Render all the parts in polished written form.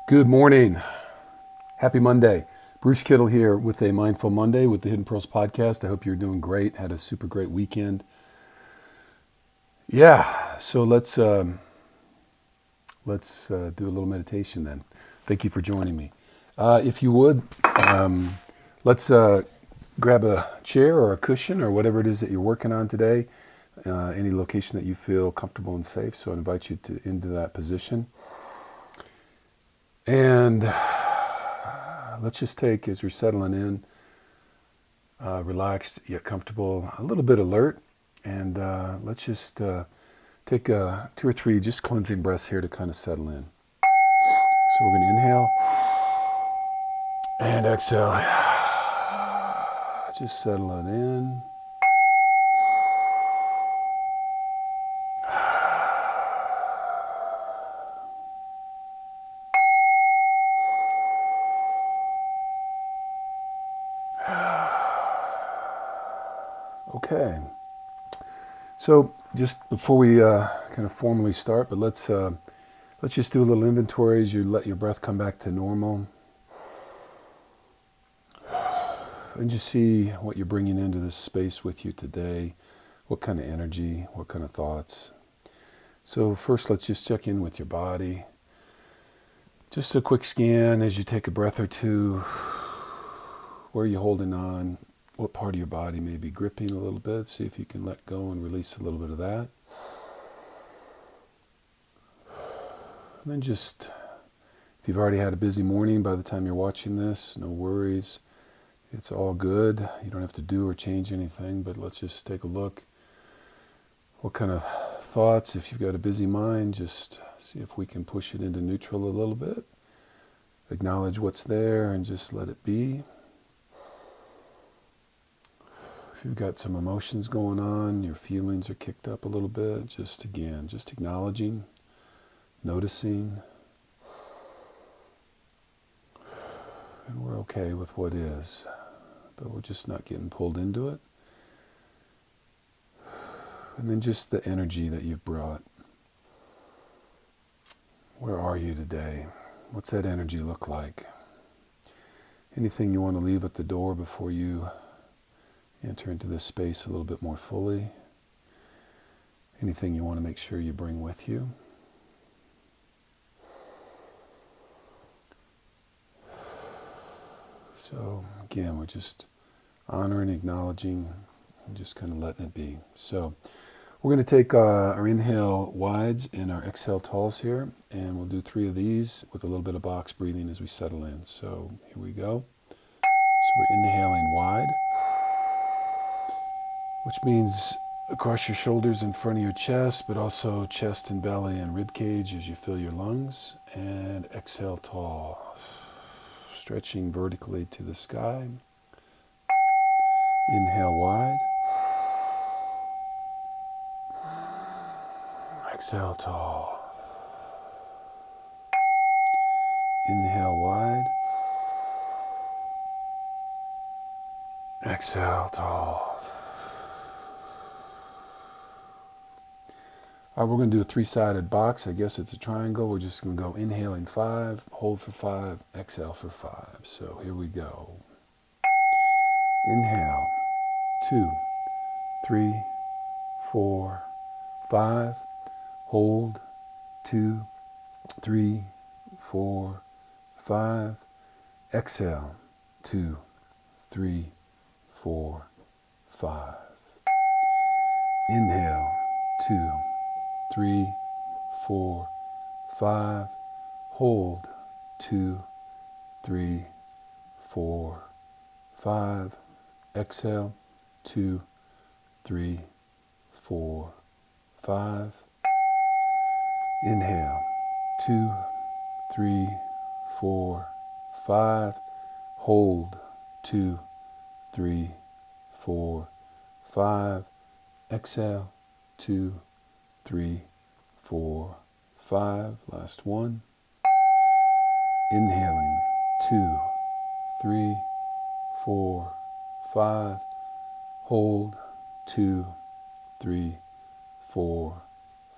Good morning. Happy Monday. Bruce Kittle here with a Mindful Monday with the Hidden Pearls podcast. I hope you're doing great. Had a super great weekend. Yeah, so let's do a little meditation then. Thank you for joining me. If you would, um, let's grab a chair or a cushion or whatever it is that you're working on today. Any location that you feel comfortable and safe. So I invite you into that position. And let's just take, as you're settling in, relaxed yet comfortable, a little bit alert, and let's just take two or three just cleansing breaths here to kind of settle in. So we're going to inhale and exhale. Just settle it in. Okay. So just before we kind of formally start, but let's just do a little inventory as you let your breath come back to normal, and just see what you're bringing into this space with you today. What kind of energy? What kind of thoughts? So first, let's just check in with your body. Just a quick scan as you take a breath or two. Where are you holding on? What part of your body may be gripping a little bit? See if you can let go and release a little bit of that. And then just, if you've already had a busy morning by the time you're watching this, no worries. It's all good. You don't have to do or change anything, but let's just take a look. What kind of thoughts, if you've got a busy mind, just see if we can push it into neutral a little bit. Acknowledge what's there and just let it be. If you've got some emotions going on, your feelings are kicked up a little bit, just acknowledging, noticing. And we're okay with what is, but we're just not getting pulled into it. And then just the energy that you've brought. Where are you today? What's that energy look like? Anything you want to leave at the door before you enter into this space a little bit more fully? Anything you want to make sure you bring with you? So again, we're just honoring, acknowledging, and just kind of letting it be. So we're going to take our inhale wides and our exhale talls here, and we'll do 3 of these with a little bit of box breathing as we settle in. So here we go. So we're inhaling wide, which means across your shoulders in front of your chest, but also chest and belly and rib cage as you fill your lungs. And exhale tall, stretching vertically to the sky. Inhale wide. Exhale tall. Inhale wide. Exhale tall. All right, we're going to do a 3-sided box. I guess it's a triangle. We're just going to go inhaling 5, hold for 5, exhale for 5. So here we go. Inhale, 2, 3, 4, 5. Hold, 2, 3, 4, 5. Exhale, 2, 3, 4, 5. Inhale, 2, 3, 4, 5. Hold, 2, 3, 4, 5. Exhale, 2, 3, 4, 5. Inhale, 2, 3, 4, 5. Hold, 2, 3, 4, 5. Exhale, 2, 3, 4, 5. Last one. Inhaling, 2, 3, 4, 5. Hold, 2, 3, 4,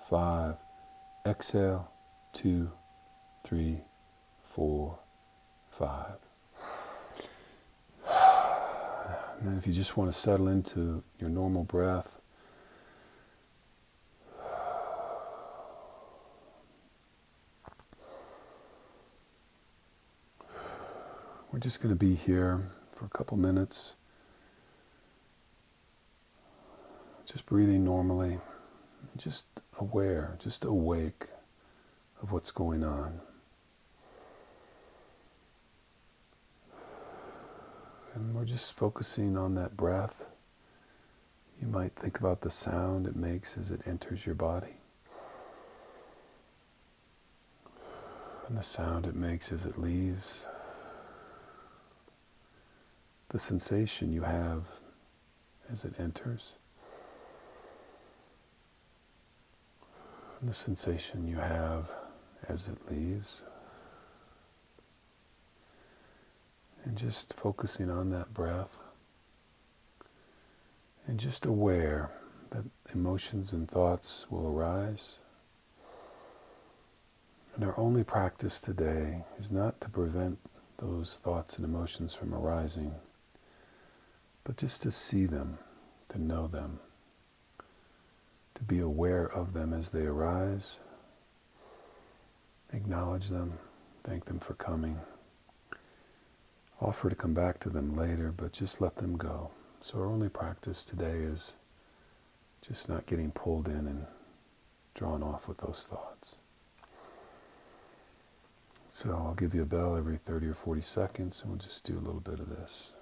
5. Exhale, 2, 3, 4, 5. And then if you just want to settle into your normal breath, we're just going to be here for a couple minutes, just breathing normally, just aware, just awake of what's going on. And we're just focusing on that breath. You might think about the sound it makes as it enters your body, and the sound it makes as it leaves, the sensation you have as it enters, and the sensation you have as it leaves. And just focusing on that breath, and just aware that emotions and thoughts will arise. And our only practice today is not to prevent those thoughts and emotions from arising, but just to see them, to know them, to be aware of them as they arise, acknowledge them, thank them for coming, offer to come back to them later, but just let them go. So our only practice today is just not getting pulled in and drawn off with those thoughts. So I'll give you a bell every 30 or 40 seconds, and we'll just do a little bit of this.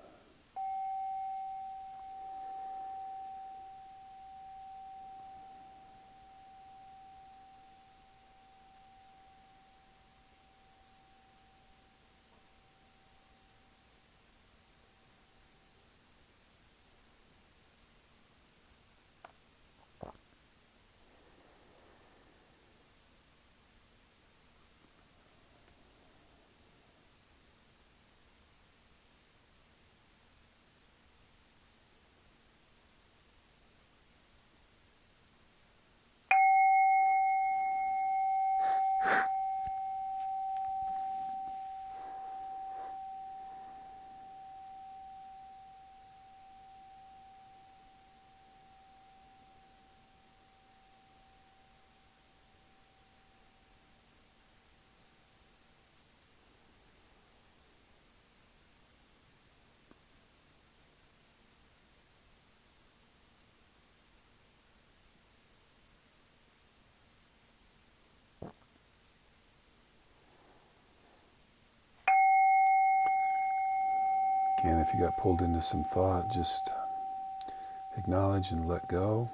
Again, if you got pulled into some thought, just acknowledge and let go.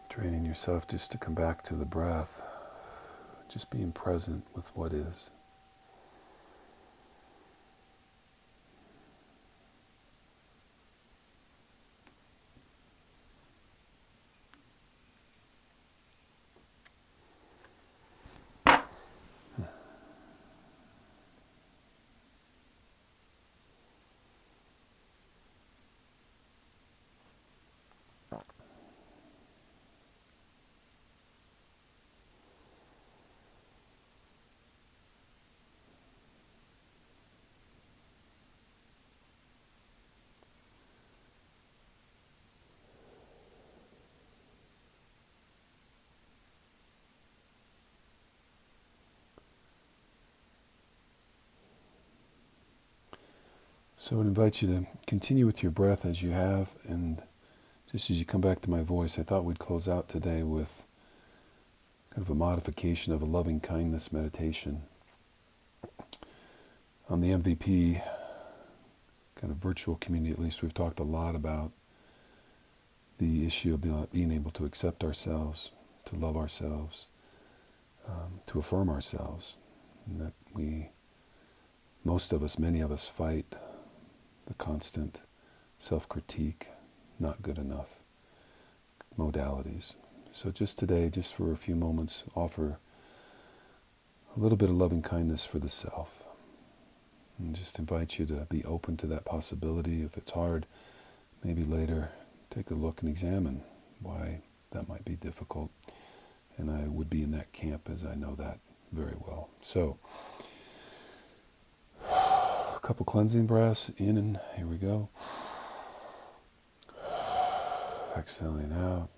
Training yourself just to come back to the breath, just being present with what is. So I would invite you to continue with your breath as you have, and just as you come back to my voice, I thought we'd close out today with kind of a modification of a loving kindness meditation. On the MVP kind of virtual community, at least, we've talked a lot about the issue of being able to accept ourselves, to love ourselves, to affirm ourselves, and that many of us fight the constant self-critique, not good enough modalities. So just today, just for a few moments, offer a little bit of loving kindness for the self. And just invite you to be open to that possibility. If it's hard, maybe later take a look and examine why that might be difficult. And I would be in that camp, as I know that very well. So, a couple cleansing breaths in, and here we go. Exhaling out.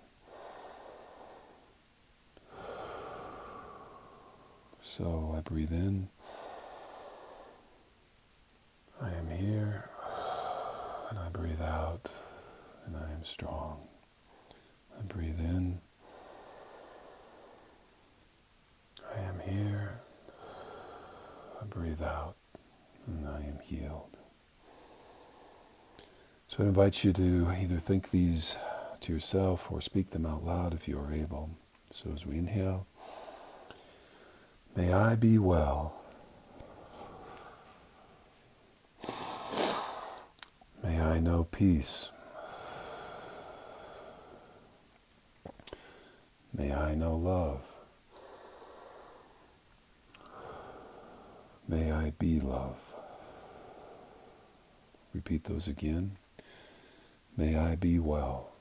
So I breathe in. I am here. And I breathe out. And I am strong. I breathe in. I am here. I breathe out. And I am healed. So I invite you to either think these to yourself or speak them out loud if you are able. So as we inhale, may I be well. May I know peace. May I know love. May I be love. Repeat those again. May I be well.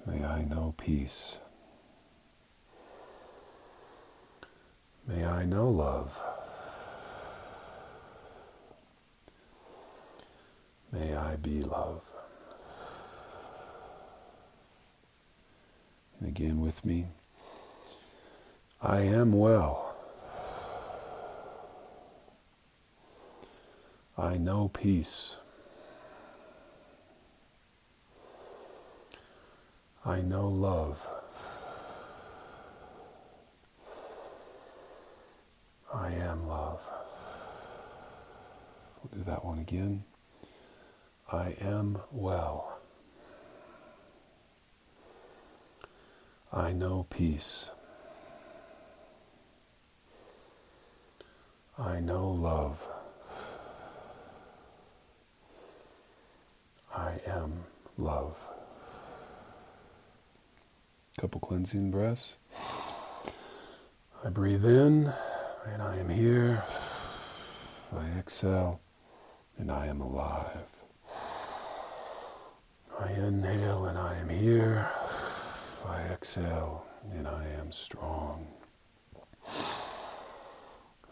May I know peace. May I know love. May I be love. And again with me. I am well. I know peace. I know love. I am love. We'll do that one again. I am well. I know peace. I know love. I am love. Couple cleansing breaths. I breathe in, and I am here. I exhale, and I am alive. I inhale, and I am here. I exhale, and I am strong.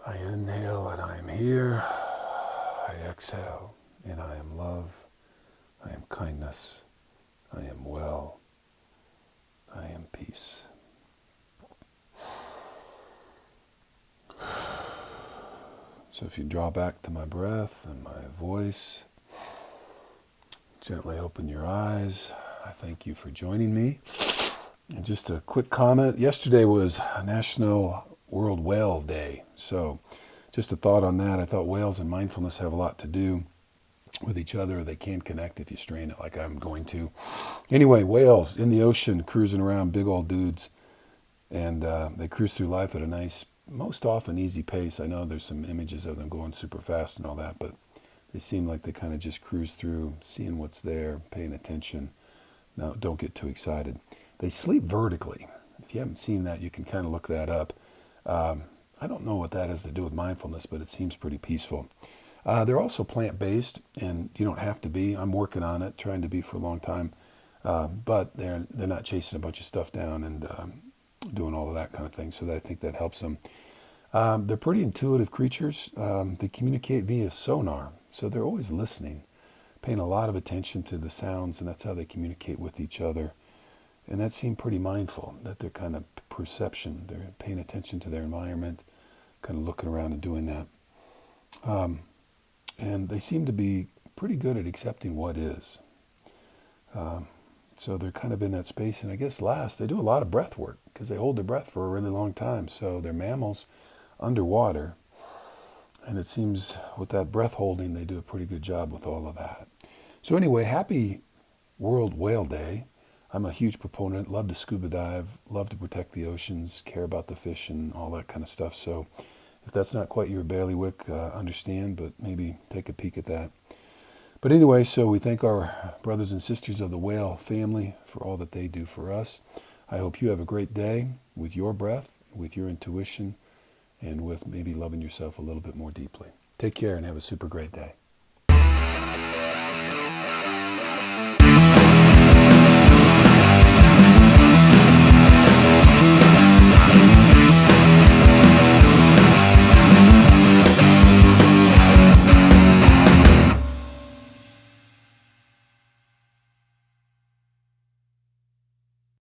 I inhale, and I am here. I exhale, and I am love. I am kindness. I am well. I am peace. So if you draw back to my breath and my voice, gently open your eyes. I thank you for joining me. And just a quick comment. Yesterday was National World Whale Day. So just a thought on that. I thought whales and mindfulness have a lot to do with each other. They can connect if you strain it like I'm going to. Anyway, whales in the ocean cruising around, big old dudes. And they cruise through life at a nice, most often easy pace. I know there's some images of them going super fast and all that, but they seem like they kind of just cruise through, seeing what's there, paying attention. Now, don't get too excited. They sleep vertically. If you haven't seen that, you can kind of look that up. I don't know what that has to do with mindfulness, but it seems pretty peaceful. They're also plant-based, and you don't have to be. I'm working on it, trying to be for a long time. But they're not chasing a bunch of stuff down and doing all of that kind of thing. So I think that helps them. They're pretty intuitive creatures. They communicate via sonar, so they're always listening, paying a lot of attention to the sounds, and that's how they communicate with each other. And that seemed pretty mindful, that they're kind of perception. They're paying attention to their environment, kind of looking around and doing that. And they seem to be pretty good at accepting what is. So they're kind of in that space. And I guess last, they do a lot of breath work because they hold their breath for a really long time. So they're mammals underwater. And it seems with that breath holding, they do a pretty good job with all of that. So anyway, happy World Whale Day. I'm a huge proponent, love to scuba dive, love to protect the oceans, care about the fish and all that kind of stuff. So if that's not quite your bailiwick, understand, but maybe take a peek at that. But anyway, so we thank our brothers and sisters of the whale family for all that they do for us. I hope you have a great day with your breath, with your intuition, and with maybe loving yourself a little bit more deeply. Take care and have a super great day.